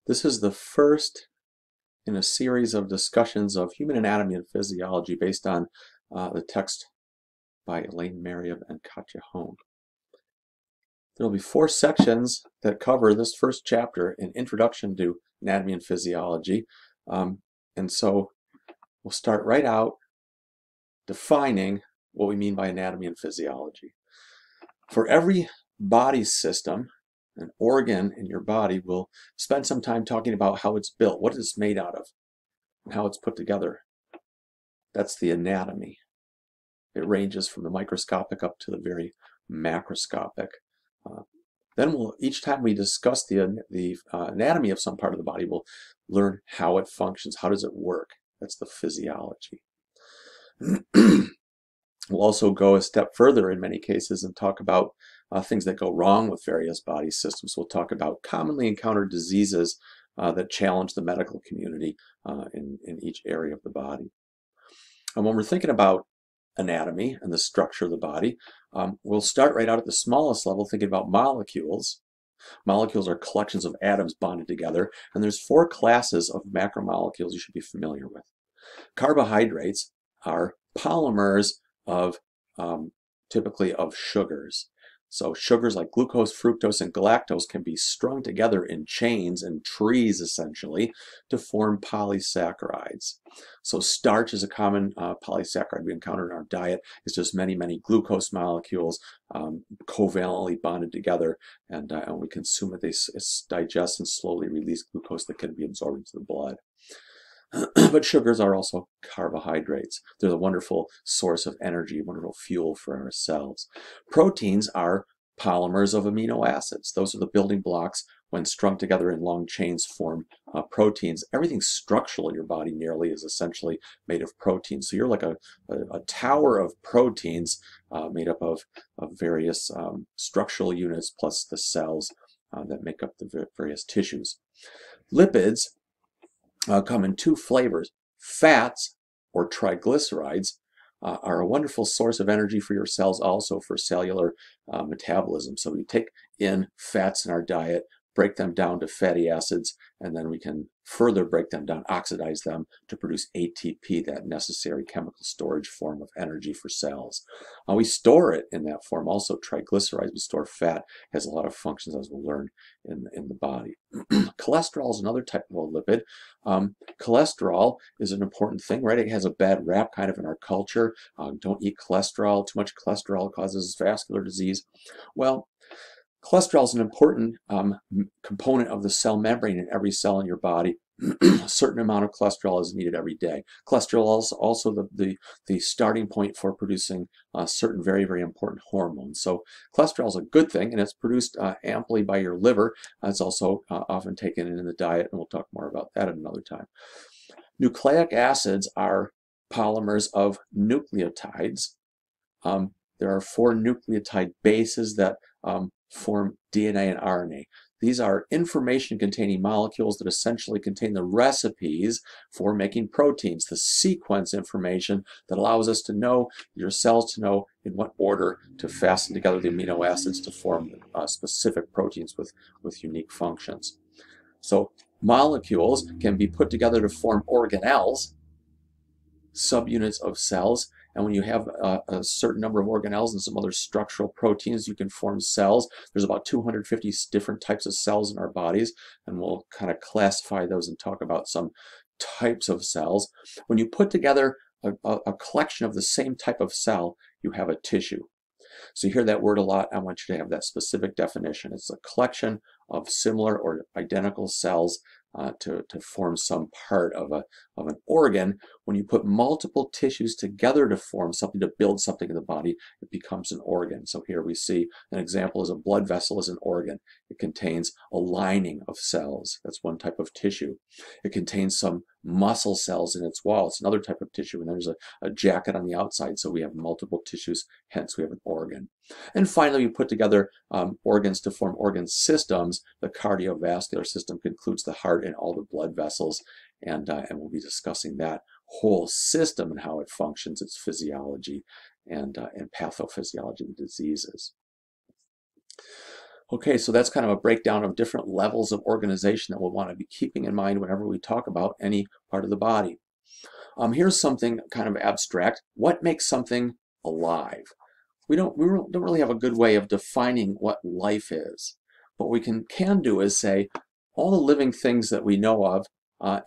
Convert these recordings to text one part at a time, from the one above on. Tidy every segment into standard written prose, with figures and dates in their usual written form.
This is the first in a series of discussions of human anatomy and physiology based on the text by Elaine Merriam and Katja Hone. There will be 4 sections that cover this first chapter, an introduction to anatomy and physiology. And so we'll start right out defining what we mean by anatomy and physiology. For every body system, an organ in your body, will spend some time talking about how it's built, what it's made out of, and how it's put together. That's the anatomy. It ranges from the microscopic up to the very macroscopic. Then each time we discuss the anatomy of some part of the body, we'll learn how it functions, how does it work. That's the physiology. We'll also go a step further in many cases and talk about things that go wrong with various body systems. We'll talk about commonly encountered diseases that challenge the medical community in each area of the body. And when we're thinking about anatomy and the structure of the body, we'll start right out at the smallest level, thinking about molecules. Molecules are collections of atoms bonded together, and there's 4 classes of macromolecules you should be familiar with. Carbohydrates are polymers of typically of sugars. So sugars like glucose, fructose, and galactose can be strung together in chains and trees, essentially, to form polysaccharides. So starch is a common polysaccharide we encounter in our diet. It's just many, many glucose molecules covalently bonded together, and when we consume it, they digest and slowly release glucose that can be absorbed into the blood. But sugars are also carbohydrates. They're the wonderful source of energy, wonderful fuel for our cells. Proteins are polymers of amino acids. Those are the building blocks. When strung together in long chains form proteins. Everything structural in your body nearly is essentially made of proteins. So you're like a tower of proteins made up of various structural units plus the cells that make up the various tissues. Lipids come in 2 flavors. Fats, or triglycerides, are a wonderful source of energy for your cells, also for cellular metabolism. So we take in fats in our diet, break them down to fatty acids, and then we can further break them down, oxidize them to produce ATP, that necessary chemical storage form of energy for cells. We store it in that form. Also, triglycerides, we store fat, has a lot of functions, as we'll learn in the body. Cholesterol is another type of a lipid. Cholesterol is an important thing, right? It has a bad rap kind of in our culture. Don't eat cholesterol. Too much cholesterol causes vascular disease. Well, cholesterol is an important component of the cell membrane in every cell in your body. A certain amount of cholesterol is needed every day. Cholesterol is also the starting point for producing certain very, very important hormones. So cholesterol is a good thing, and it's produced amply by your liver. It's also often taken in the diet, and we'll talk more about that at another time. Nucleic acids are polymers of nucleotides. There are 4 nucleotide bases that form DNA and RNA. These are information-containing molecules that essentially contain the recipes for making proteins, the sequence information that allows us to know, your cells to know in what order to fasten together the amino acids to form specific proteins with unique functions. So molecules can be put together to form organelles, subunits of cells. And when you have a certain number of organelles and some other structural proteins, you can form cells. There's about 250 different types of cells in our bodies, and we'll kind of classify those and talk about some types of cells. When you put together a collection of the same type of cell, you have a tissue. So you hear that word a lot. I want you to have that specific definition. It's a collection of similar or identical cells to form some part of an organ. When you put multiple tissues together to form something, to build something in the body, it becomes an organ. So here we see an example is a blood vessel is an organ. It contains a lining of cells. That's one type of tissue. It contains some muscle cells in its wall. It's another type of tissue, and there's a jacket on the outside, so we have multiple tissues, hence we have an organ. And finally, we put together organs to form organ systems. The cardiovascular system includes the heart and all the blood vessels, and we'll be discussing that whole system and how it functions, its physiology and pathophysiology of the diseases. Okay, so that's kind of a breakdown of different levels of organization that we'll want to be keeping in mind whenever we talk about any part of the body. Here's something kind of abstract. What makes something alive? We don't really have a good way of defining what life is. What we can do is say all the living things that we know of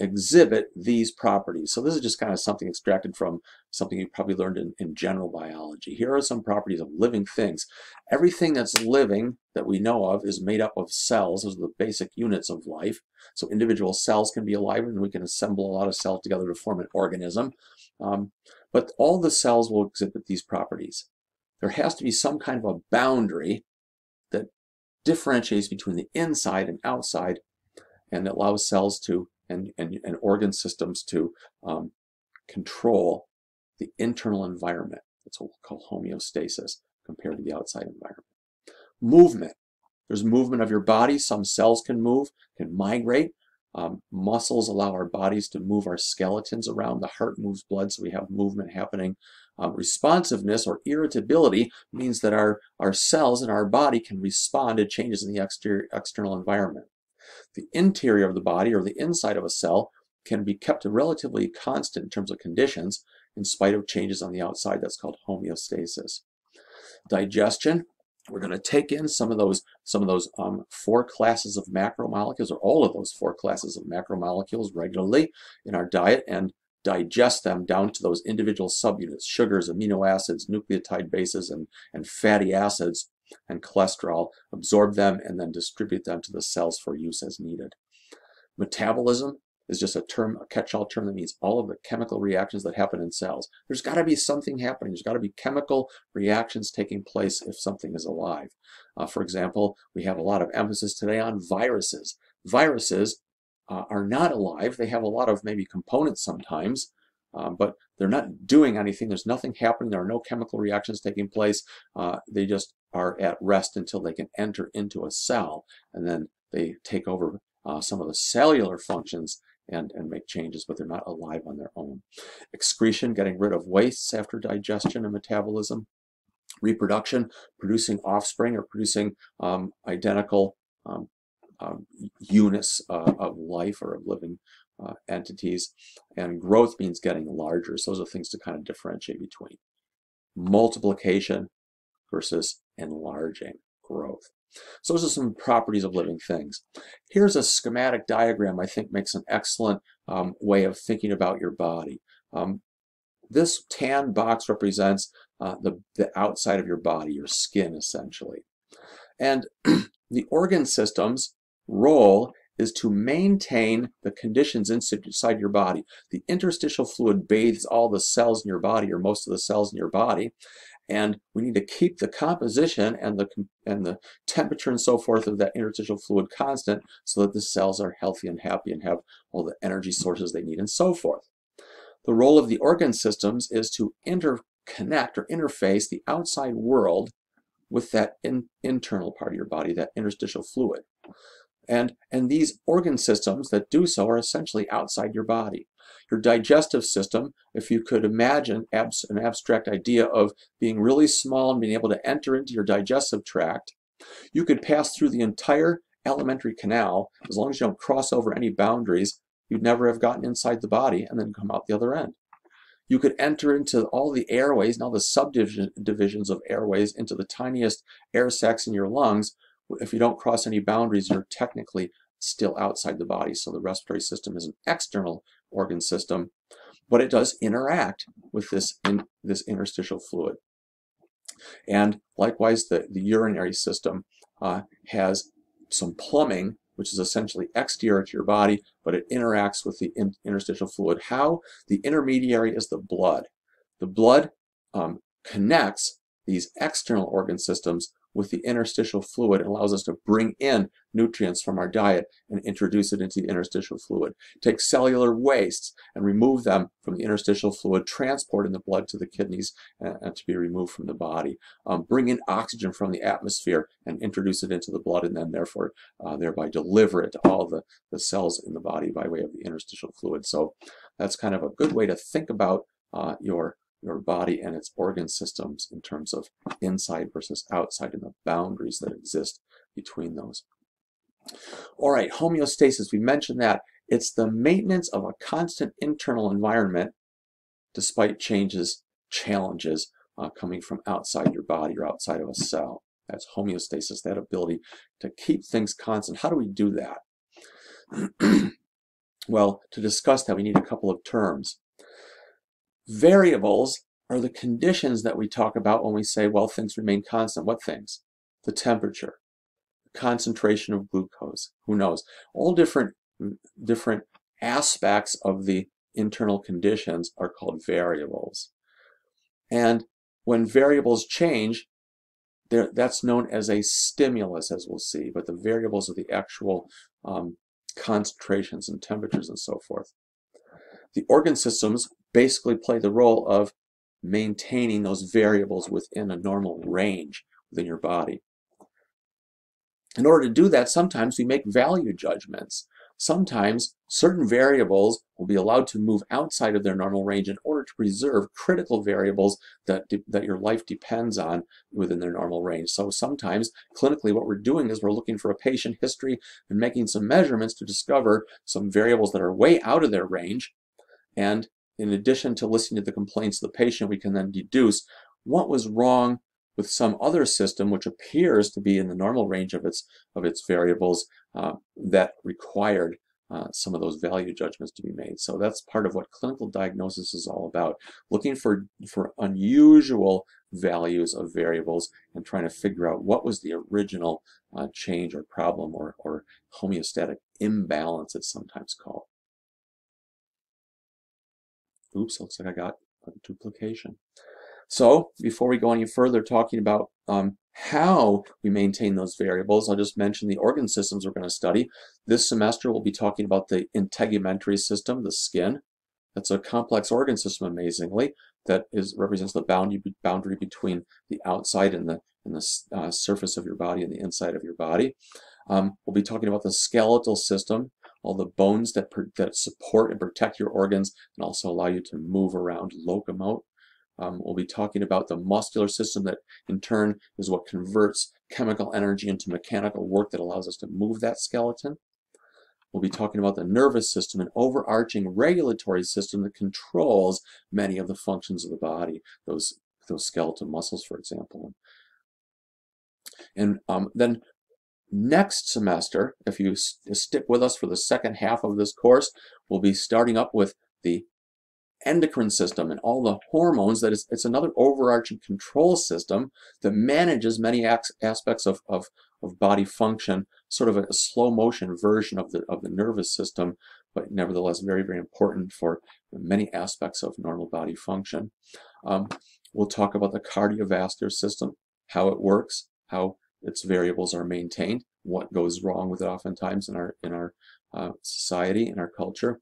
exhibit these properties. So this is just kind of something extracted from something you probably learned in general biology. Here are some properties of living things. Everything that's living that we know of is made up of cells. Those are the basic units of life. So individual cells can be alive, and we can assemble a lot of cells together to form an organism. But all the cells will exhibit these properties. There has to be some kind of a boundary that differentiates between the inside and outside, and allows cells to and organ systems to control the internal environment. That's what we'll call homeostasis compared to the outside environment. Movement. There's movement of your body. Some cells can move, can migrate. Muscles allow our bodies to move our skeletons around. The heart moves blood, so we have movement happening. Responsiveness or irritability means that our cells in our body can respond to changes in the external environment. The interior of the body, or the inside of a cell, can be kept relatively constant in terms of conditions in spite of changes on the outside. That's called homeostasis. Digestion. We're going to take in some of those 4 classes of macromolecules, or all of those 4 classes of macromolecules regularly in our diet, and digest them down to those individual subunits: sugars, amino acids, nucleotide bases, and fatty acids, and cholesterol. Absorb them and then distribute them to the cells for use as needed. Metabolism is just a catch-all term that means all of the chemical reactions that happen in cells. There's got to be something happening. There's got to be chemical reactions taking place if something is alive. For example, we have a lot of emphasis today on viruses. Viruses are not alive. They have a lot of maybe components sometimes, but they're not doing anything. There's nothing happening. There are no chemical reactions taking place. They just are at rest until they can enter into a cell, and then they take over some of the cellular functions and make changes, but they're not alive on their own. Excretion, getting rid of wastes after digestion and metabolism. Reproduction, producing offspring or producing identical units of life or of living entities. And growth means getting larger. So those are things to kind of differentiate between multiplication versus enlarging growth. So those are some properties of living things. Here's a schematic diagram I think makes an excellent way of thinking about your body. This tan box represents the outside of your body, your skin essentially. And the organ system's role is to maintain the conditions inside your body. The interstitial fluid bathes all the cells in your body, or most of the cells in your body, and we need to keep the composition and the temperature and so forth of that interstitial fluid constant so that the cells are healthy and happy and have all the energy sources they need and so forth. The role of the organ systems is to interconnect or interface the outside world with that internal part of your body, that interstitial fluid. And these organ systems that do so are essentially outside your body. Your digestive system, if you could imagine an abstract idea of being really small and being able to enter into your digestive tract, you could pass through the entire alimentary canal. As long as you don't cross over any boundaries, you'd never have gotten inside the body and then come out the other end. You could enter into all the airways and all the subdivisions of airways into the tiniest air sacs in your lungs. If you don't cross any boundaries, you're technically still outside the body. So the respiratory system is an external organ system, but it does interact with this interstitial fluid. And likewise, the urinary system has some plumbing, which is essentially exterior to your body, but it interacts with the interstitial fluid. How? The intermediary is the blood. The blood connects these external organ systems with the interstitial fluid and allows us to bring in nutrients from our diet and introduce it into the interstitial fluid. Take cellular wastes and remove them from the interstitial fluid, transport in the blood to the kidneys and to be removed from the body. Bring in oxygen from the atmosphere and introduce it into the blood, and then therefore thereby deliver it to all the cells in the body by way of the interstitial fluid. So that's kind of a good way to think about your body and its organ systems in terms of inside versus outside and the boundaries that exist between those. All right, homeostasis, we mentioned that. It's the maintenance of a constant internal environment despite challenges coming from outside your body or outside of a cell. That's homeostasis, that ability to keep things constant. How do we do that? Well, to discuss that, we need a couple of terms. Variables are the conditions that we talk about when we say, well, things remain constant. What things? The temperature, the concentration of glucose, who knows? All different aspects of the internal conditions are called variables. And when variables change, that's known as a stimulus, as we'll see, but the variables are the actual concentrations and temperatures and so forth. The organ systems basically play the role of maintaining those variables within a normal range within your body. In order to do that, sometimes we make value judgments. Sometimes certain variables will be allowed to move outside of their normal range in order to preserve critical variables that your life depends on within their normal range. So sometimes, clinically, what we're doing is we're looking for a patient history and making some measurements to discover some variables that are way out of their range. And in addition to listening to the complaints of the patient, we can then deduce what was wrong with some other system which appears to be in the normal range of its variables that required some of those value judgments to be made. So that's part of what clinical diagnosis is all about, looking for unusual values of variables and trying to figure out what was the original change or problem or homeostatic imbalance, it's sometimes called. Oops, looks like I got a duplication. So before we go any further talking about how we maintain those variables, I'll just mention the organ systems we're going to study. This semester we'll be talking about the integumentary system, the skin. That's a complex organ system, amazingly, that represents the boundary between the outside and the surface of your body and the inside of your body. We'll be talking about the skeletal system, all the bones that support and protect your organs and also allow you to move around, locomote. We'll be talking about the muscular system that in turn is what converts chemical energy into mechanical work that allows us to move that skeleton. We'll be talking about the nervous system, an overarching regulatory system that controls many of the functions of the body, those skeletal muscles, for example. And then next semester, if you stick with us for the second half of this course, we'll be starting up with the endocrine system and all the hormones. It's another overarching control system that manages many aspects of body function, sort of a slow motion version of the nervous system, but nevertheless very, very important for many aspects of normal body function. We'll talk about the cardiovascular system, how it works, how its variables are maintained, what goes wrong with it oftentimes in our society, in our culture.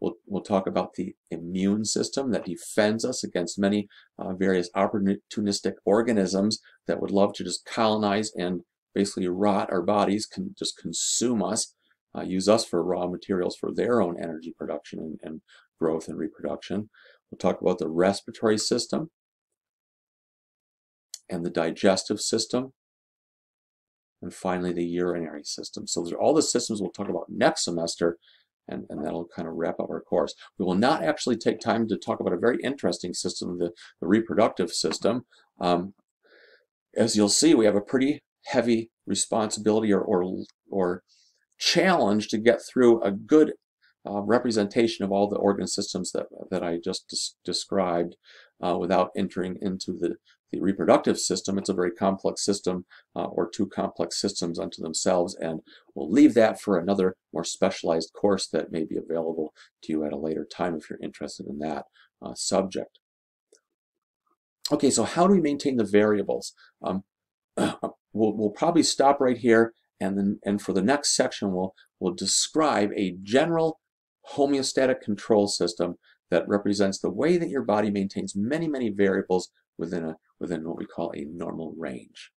We'll talk about the immune system that defends us against many various opportunistic organisms that would love to just colonize and basically rot our bodies, just consume us, use us for raw materials for their own energy production and growth and reproduction. We'll talk about the respiratory system and the digestive system, and finally the urinary system. So those are all the systems we'll talk about next semester, and that'll kind of wrap up our course. We will not actually take time to talk about a very interesting system, the reproductive system. As you'll see, we have a pretty heavy responsibility or challenge to get through a good representation of all the organ systems that I just described without entering into the reproductive system. It's a very complex system, or two complex systems unto themselves, and we'll leave that for another more specialized course that may be available to you at a later time if you're interested in that subject. Okay, so how do we maintain the variables? We'll probably stop right here, and for the next section we'll describe a general homeostatic control system that represents the way that your body maintains many, many variables within what we call a normal range.